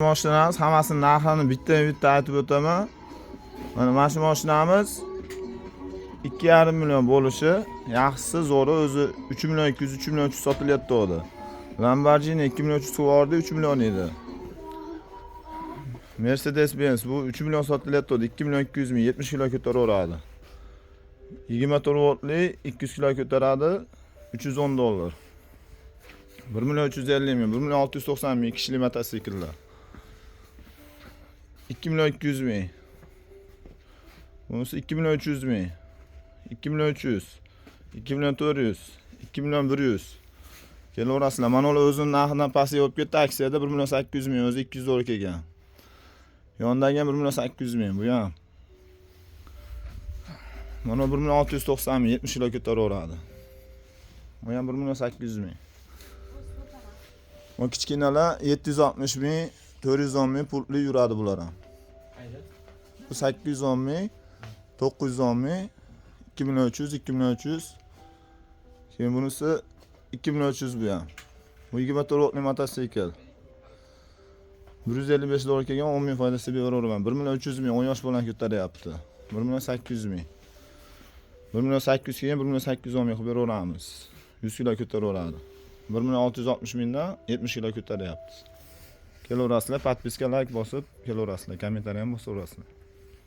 Mashinamiz hammasini narxini bitta aytib o'taman. Mana shu mashinamiz 2,5 million bo'lishi, yaxshisi zo'ri o'zi 3 million 200, 3 million 300 sotilyapti o'di. Lamborghini 2 million 300 vardı, 3 million edi. Mercedes-Benz bu 3 million sotilyapti o'di, 2 million 200 ming, 70 kilo ko'taraveradi. 24 voltli 200 kilo ko'taradi, 310 dollar. 1 million 350 ming, 1 million 690 ming kishilik mototsikllar. 2 million 200 ming. Bunisi 2 million 300 ming. 2 million 300. 2 million 400. 2 million 100. Kelaverasizlar. Mana ular o'zining narxidan pastga olib ketdi. Aksiyada 1 million 800 ming, o'zi 200 dollar kelgan. Yondagi ham 1 million 800 ming bu ham. Mana 1 million 690 ming, 70 kilo ko'taraveradi. Bu ham 1 million 800 ming. Bu kichkinalar 760 ming, 410 ming pulli yuradi bular ham. Bu 810 ming, 910 ming, 2 million 300, 2 million 300. Keyin bunisi 2 million 300 bu ham. Bu 24 voltli mototsikl. 155 dollar kelgan, 10 ming foydasi beraverman. 1 million 300 ming 10 yosh bilan ko'taryapti. 1 million 800 ming. 1 million 800 kelgan, 1 million 810 ming qilib beraveramiz. 100 kilo ko'taraveradi. 1 million 660 mingdan 70 kilo ko'taryapti. Kelaverasizlar, podpiska, like bosib kelaverasizlar, kommentariy ham bosaverasizlar.